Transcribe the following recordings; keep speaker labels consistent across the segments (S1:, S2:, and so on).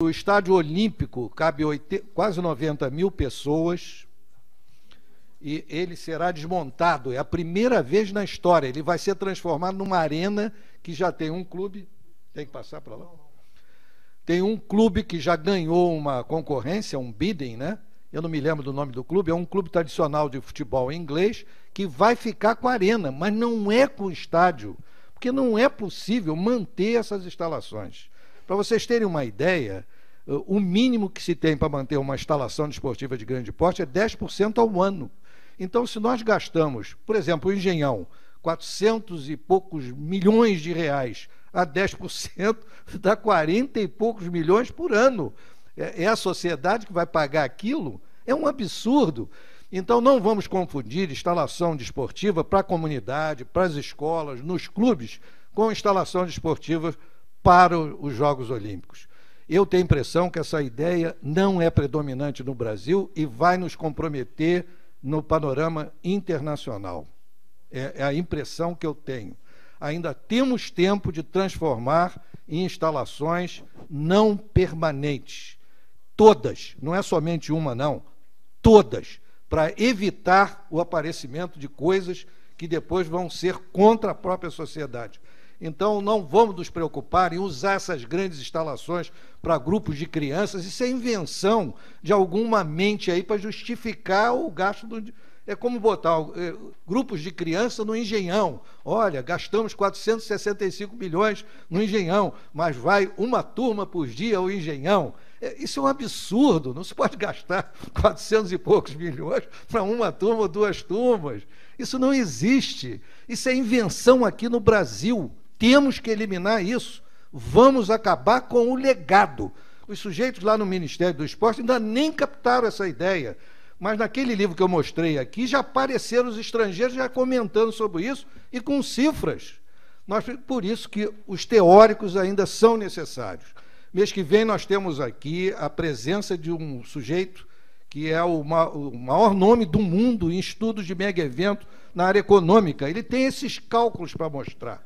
S1: O estádio olímpico cabe quase 90 mil pessoas e ele será desmontado. É a primeira vez na história. Ele vai ser transformado numa arena que já tem um clube. Tem que passar para lá? Tem um clube que já ganhou uma concorrência, um bidding, né? Eu não me lembro do nome do clube. É um clube tradicional de futebol inglês que vai ficar com a arena, mas não é com o estádio, porque não é possível manter essas instalações. Para vocês terem uma ideia, o mínimo que se tem para manter uma instalação desportiva de grande porte é 10% ao ano. Então, se nós gastamos, por exemplo, o Engenhão, 400 e poucos milhões de reais a 10%, dá 40 e poucos milhões por ano. É a sociedade que vai pagar aquilo? É um absurdo. Então, não vamos confundir instalação desportiva para a comunidade, para as escolas, nos clubes, com instalação desportiva para os Jogos Olímpicos. Eu tenho a impressão que essa ideia não é predominante no Brasil e vai nos comprometer no panorama internacional. É a impressão que eu tenho. Ainda temos tempo de transformar em instalações não permanentes. Todas, não é somente uma, não. Todas, para evitar o aparecimento de coisas que depois vão ser contra a própria sociedade. Então, não vamos nos preocupar em usar essas grandes instalações para grupos de crianças. Isso é invenção de alguma mente aí para justificar o gasto do... É como botar grupos de crianças no Engenhão. Olha, gastamos 465 milhões no Engenhão, mas vai uma turma por dia ao Engenhão. Isso é um absurdo. Não se pode gastar 400 e poucos milhões para uma turma ou duas turmas. Isso não existe. Isso é invenção aqui no Brasil. Temos que eliminar isso. Vamos acabar com o legado. Os sujeitos lá no Ministério do Esporte ainda nem captaram essa ideia. Mas naquele livro que eu mostrei aqui, já apareceram os estrangeiros já comentando sobre isso e com cifras. Por isso que os teóricos ainda são necessários. Mês que vem nós temos aqui a presença de um sujeito que é o maior nome do mundo em estudos de mega evento na área econômica. Ele tem esses cálculos para mostrar.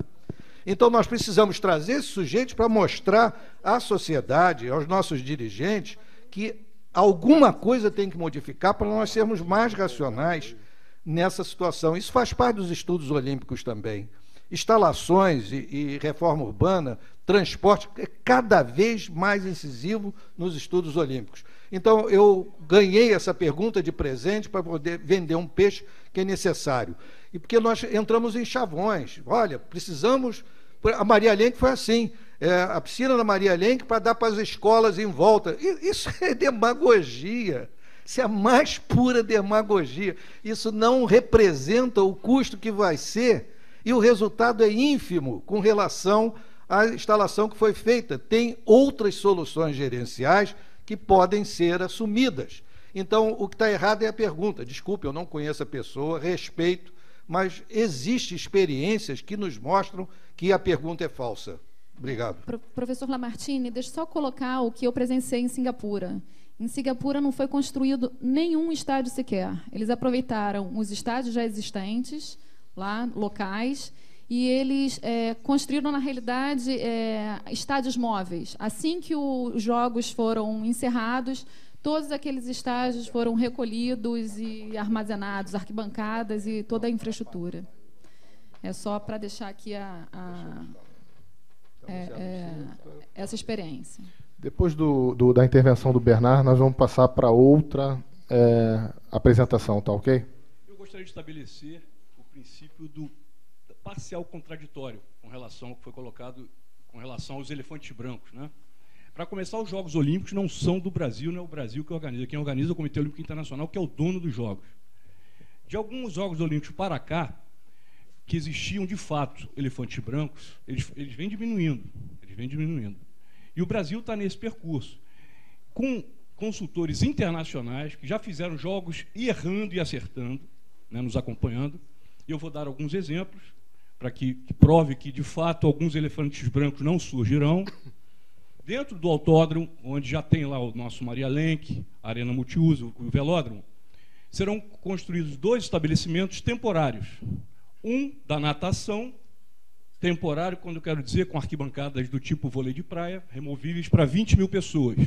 S1: Então, nós precisamos trazer esses sujeitos para mostrar à sociedade, aos nossos dirigentes, que alguma coisa tem que modificar para nós sermos mais racionais nessa situação. Isso faz parte dos estudos olímpicos também. Instalações e reforma urbana, transporte, é cada vez mais incisivo nos estudos olímpicos. Então, eu ganhei essa pergunta de presente para poder vender um peixe que é necessário. E porque nós entramos em chavões. Olha, precisamos... A Maria Lenk foi assim, a piscina da Maria Lenk para dar para as escolas em volta. Isso é demagogia. Isso é a mais pura demagogia. Isso não representa o custo que vai ser e o resultado é ínfimo com relação à instalação que foi feita. Tem outras soluções gerenciais que podem ser assumidas. Então, o que está errado é a pergunta. Desculpe, eu não conheço a pessoa, respeito, mas existem experiências que nos mostram que a pergunta é falsa. Obrigado.
S2: Professor Lamartine, deixa eu só colocar o que eu presenciei em Singapura. Em Singapura não foi construído nenhum estádio sequer. Eles aproveitaram os estádios já existentes, lá, locais, e eles construíram, na realidade, estádios móveis. Assim que os jogos foram encerrados, todos aqueles estádios foram recolhidos e armazenados, arquibancadas e toda a infraestrutura. É só para deixar aqui essa experiência.
S3: Depois da intervenção do Bernard, nós vamos passar para outra apresentação, tá ok?
S4: Eu gostaria de estabelecer o princípio do parcial contraditório com relação ao que foi colocado com relação aos elefantes brancos, né? Para começar, os Jogos Olímpicos não são do Brasil, não é o Brasil que organiza. Quem organiza é o Comitê Olímpico Internacional, que é o dono dos Jogos. De alguns Jogos Olímpicos para cá, que existiam de fato elefantes brancos, eles vêm diminuindo. E o Brasil está nesse percurso, com consultores internacionais que já fizeram jogos errando e acertando, né, nos acompanhando. E eu vou dar alguns exemplos para que prove que, de fato, alguns elefantes brancos não surgirão. Dentro do autódromo, onde já tem lá o nosso Maria Lenk, a Arena Multiuso, o velódromo, serão construídos 2 estabelecimentos temporários. Um da natação temporário, quando eu quero dizer, com arquibancadas do tipo vôlei de praia, removíveis para 20 mil pessoas.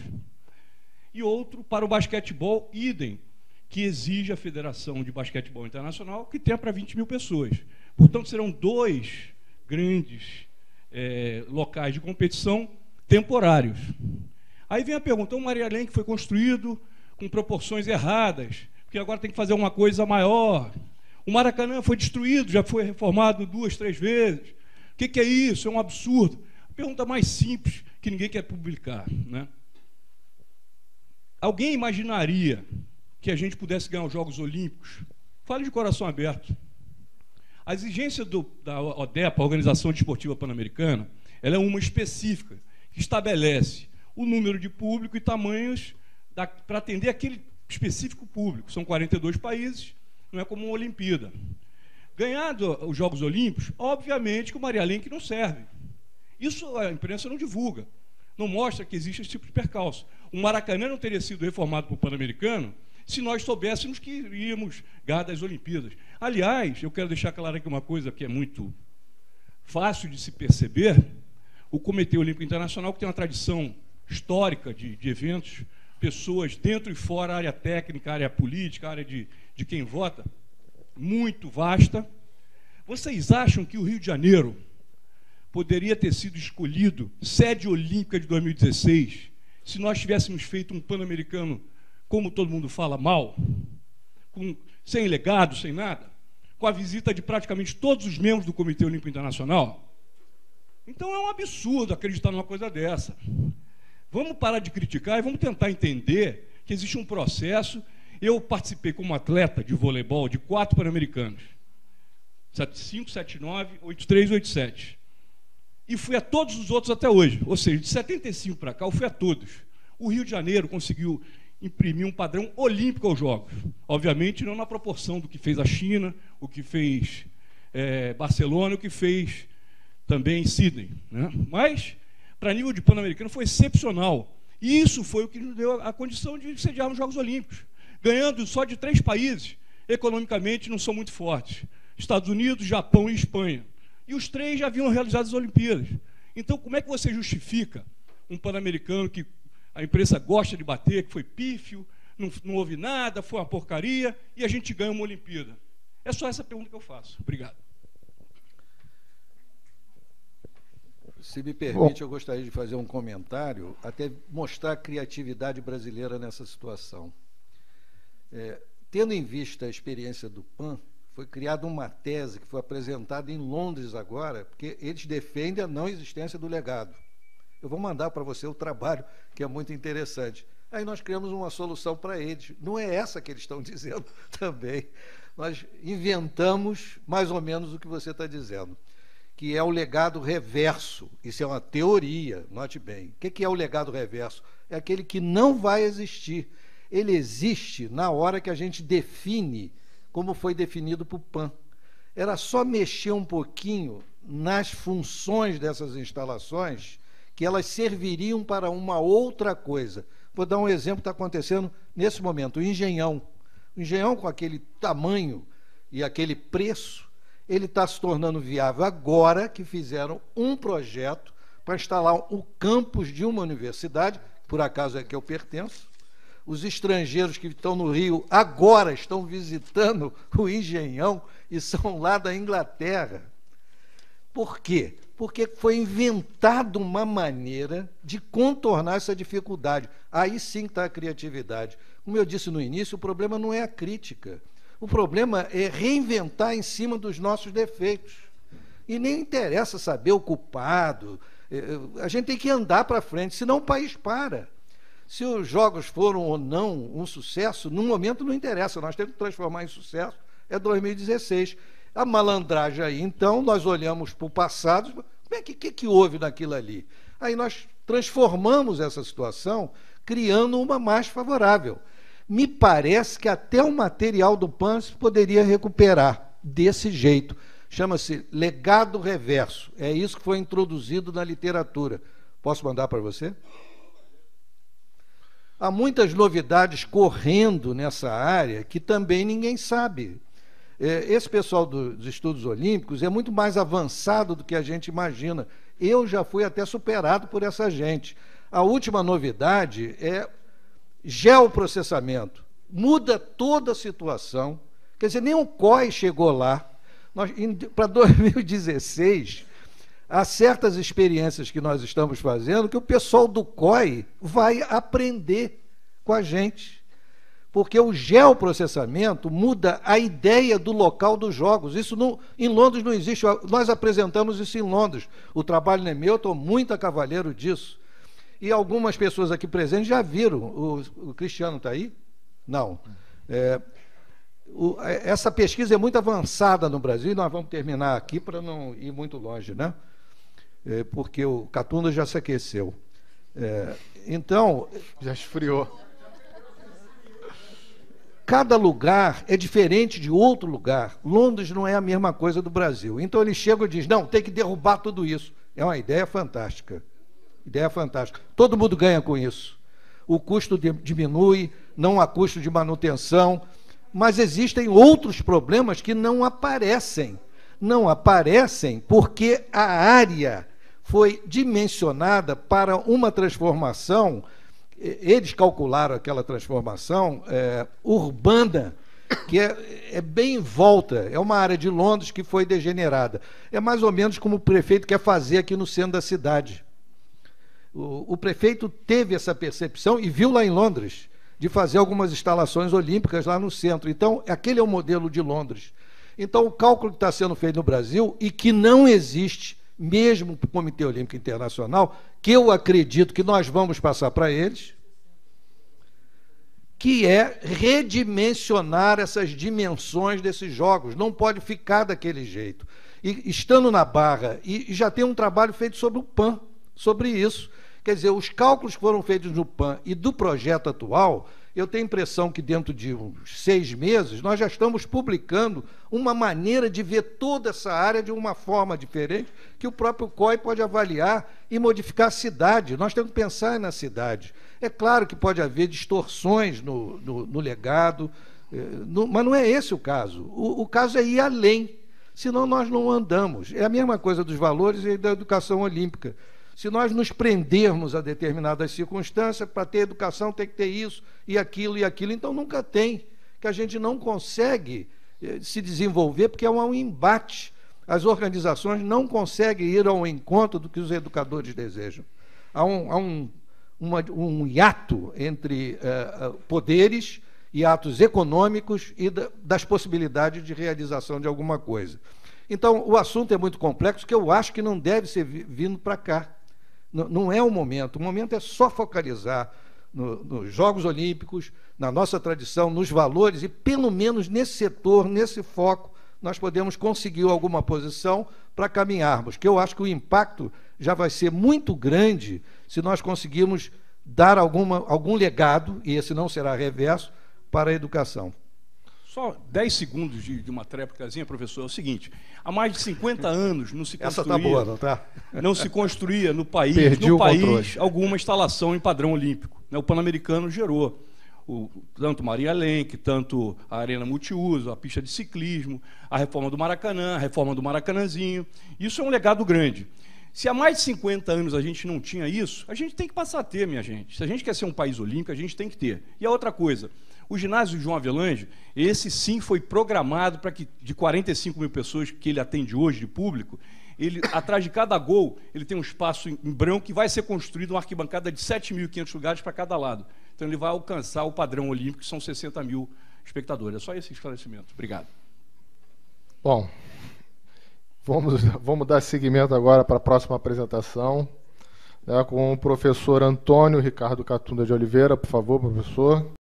S4: E outro para o basquetebol, idem, que exige a Federação de Basquetebol Internacional que tenha para 20 mil pessoas. Portanto, serão 2 grandes locais de competição temporários. Aí vem a pergunta, o Maria Lenk foi construído com proporções erradas, porque agora tem que fazer uma coisa maior. O Maracanã foi destruído, já foi reformado 2, 3 vezes. O que é isso? É um absurdo. A pergunta mais simples, que ninguém quer publicar, né? Alguém imaginaria que a gente pudesse ganhar os Jogos Olímpicos? Fale de coração aberto. A exigência da ODEPA, a Organização Desportiva Pan-Americana, ela é uma específica, que estabelece o número de público e tamanhos para atender aquele específico público. São 42 países, não é como uma Olimpíada. Ganhado os Jogos Olímpicos, obviamente que o Maria Lenk não serve. Isso a imprensa não divulga, não mostra que existe esse tipo de percalço. O Maracanã não teria sido reformado para o Pan-Americano se nós soubéssemos que iríamos ganhar das Olimpíadas. Aliás, eu quero deixar claro aqui uma coisa que é muito fácil de se perceber. O Comitê Olímpico Internacional, que tem uma tradição histórica de eventos, pessoas dentro e fora, área técnica, área política, área de quem vota, muito vasta. Vocês acham que o Rio de Janeiro poderia ter sido escolhido sede olímpica de 2016 se nós tivéssemos feito um Pan-Americano, como todo mundo fala, mal, sem legado, sem nada, com a visita de praticamente todos os membros do Comitê Olímpico Internacional? Então é um absurdo acreditar numa coisa dessa. Vamos parar de criticar e vamos tentar entender que existe um processo. Eu participei como atleta de voleibol de 4 Pan-Americanos, 75, 79, 83 e 87. E fui a todos os outros até hoje. Ou seja, de 75 para cá, eu fui a todos. O Rio de Janeiro conseguiu imprimir um padrão olímpico aos Jogos. Obviamente, não na proporção do que fez a China, o que fez Barcelona, o que fez também Sydney, né? Mas, para nível de Pan-Americano, foi excepcional. E isso foi o que nos deu a condição de sediarmos os Jogos Olímpicos. Ganhando só de 3 países, economicamente não são muito fortes. Estados Unidos, Japão e Espanha. E os 3 já haviam realizado as Olimpíadas. Então, como é que você justifica um Pan-Americano que a imprensa gosta de bater, que foi pífio, não houve nada, foi uma porcaria, e a gente ganha uma Olimpíada? É só essa pergunta que eu faço. Obrigado.
S1: Se me permite, eu gostaria de fazer um comentário, até mostrar a criatividade brasileira nessa situação. Tendo em vista a experiência do PAN, foi criada uma tese que foi apresentada em Londres agora, porque eles defendem a não existência do legado. Eu vou mandar para você o trabalho, que é muito interessante. Aí nós criamos uma solução para eles. Não é essa que eles estão dizendo também. Nós inventamos mais ou menos o que você está dizendo, que é o legado reverso. Isso é uma teoria, note bem. O que é o legado reverso? É aquele que não vai existir. Ele existe na hora que a gente define como foi definido para o PAN. Era só mexer um pouquinho nas funções dessas instalações que elas serviriam para uma outra coisa. Vou dar um exemplo que está acontecendo nesse momento. O Engenhão. O Engenhão, com aquele tamanho e aquele preço, ele está se tornando viável agora que fizeram um projeto para instalar o campus de uma universidade, por acaso é que eu pertenço. Os estrangeiros que estão no Rio agora estão visitando o Engenhão e são lá da Inglaterra. Por quê? Porque foi inventada uma maneira de contornar essa dificuldade. Aí sim está a criatividade. Como eu disse no início, o problema não é a crítica. O problema é reinventar em cima dos nossos defeitos. E nem interessa saber o culpado. A gente tem que andar para frente, senão o país para. Se os jogos foram ou não um sucesso, no momento não interessa, nós temos que transformar em sucesso, é 2016. A malandragem aí, então, nós olhamos para o passado, o que houve naquilo ali? Aí nós transformamos essa situação, criando uma mais favorável. Me parece que até o material do PAN se poderia recuperar desse jeito. Chama-se legado reverso. É isso que foi introduzido na literatura. Posso mandar para você? Há muitas novidades correndo nessa área que também ninguém sabe. Esse pessoal dos estudos olímpicos é muito mais avançado do que a gente imagina. Eu já fui até superado por essa gente. A última novidade é geoprocessamento. Muda toda a situação. Quer dizer, nem o COI chegou lá. Para 2016, há certas experiências que nós estamos fazendo que o pessoal do COI vai aprender com a gente. Porque o geoprocessamento muda a ideia do local dos jogos. Isso em Londres não existe. Nós apresentamos isso em Londres. O trabalho não é meu, estou muito a cavaleiro disso. E algumas pessoas aqui presentes já viram. O Cristiano está aí? Não. Essa pesquisa é muito avançada no Brasil, e nós vamos terminar aqui para não ir muito longe, né? Porque o Catunda já se aqueceu. Então...
S3: Já esfriou.
S1: Cada lugar é diferente de outro lugar. Londres não é a mesma coisa do Brasil. Então ele chega e diz, não, tem que derrubar tudo isso. É uma ideia fantástica. Ideia fantástica. Todo mundo ganha com isso. O custo diminui, não há custo de manutenção, mas existem outros problemas que não aparecem. Não aparecem porque a área foi dimensionada para uma transformação. Eles calcularam aquela transformação urbana, que é bem em volta, é uma área de Londres que foi degenerada. É mais ou menos como o prefeito quer fazer aqui no centro da cidade. O prefeito teve essa percepção e viu lá em Londres, de fazer algumas instalações olímpicas lá no centro. Então, aquele é o modelo de Londres. Então, o cálculo que está sendo feito no Brasil, e que não existe, mesmo para o Comitê Olímpico Internacional, que eu acredito que nós vamos passar para eles, que é redimensionar essas dimensões desses jogos. Não pode ficar daquele jeito. E estando na Barra, e já tem um trabalho feito sobre o PAN, sobre isso. Quer dizer, os cálculos que foram feitos no PAN e do projeto atual, eu tenho a impressão que dentro de uns 6 meses nós já estamos publicando uma maneira de ver toda essa área de uma forma diferente, que o próprio COI pode avaliar e modificar a cidade. Nós temos que pensar na cidade. É claro que pode haver distorções no legado, mas não é esse o caso. O caso é ir além, senão nós não andamos. É a mesma coisa dos valores e da educação olímpica. Se nós nos prendermos a determinadas circunstâncias, para ter educação tem que ter isso e aquilo, então nunca tem, que a gente não consegue se desenvolver, porque é um embate. As organizações não conseguem ir ao encontro do que os educadores desejam. Há um hiato entre poderes e atos econômicos e das possibilidades de realização de alguma coisa. Então, o assunto é muito complexo, que eu acho que não deve ser vindo para cá. Não é o momento é só focalizar nos Jogos Olímpicos, na nossa tradição, nos valores, e pelo menos nesse setor, nesse foco, nós podemos conseguir alguma posição para caminharmos, que eu acho que o impacto já vai ser muito grande se nós conseguirmos dar algum legado, e esse não será reverso, para a educação.
S4: Só 10 segundos de uma tréplicazinha, professor. É o seguinte, há mais de 50 anos não se construía...
S1: Essa tá boa, não tá?
S4: Não se construía no país,
S1: controle.
S4: Alguma instalação em padrão olímpico. O Pan-Americano gerou tanto Maria Lenk, tanto a Arena Multiuso, a pista de ciclismo, a reforma do Maracanã, a reforma do Maracanãzinho. Isso é um legado grande. Se há mais de 50 anos a gente não tinha isso, a gente tem que passar a ter, minha gente. Se a gente quer ser um país olímpico, a gente tem que ter. E a outra coisa... O ginásio João Avelange, esse sim foi programado para que, de 45 mil pessoas que ele atende hoje de público, atrás de cada gol, ele tem um espaço em branco que vai ser construído uma arquibancada de 7.500 lugares para cada lado. Então ele vai alcançar o padrão olímpico, que são 60 mil espectadores. É só esse esclarecimento. Obrigado.
S3: Bom, vamos dar seguimento agora para a próxima apresentação, né, com o professor Antônio Ricardo Catunda de Oliveira. Por favor, professor.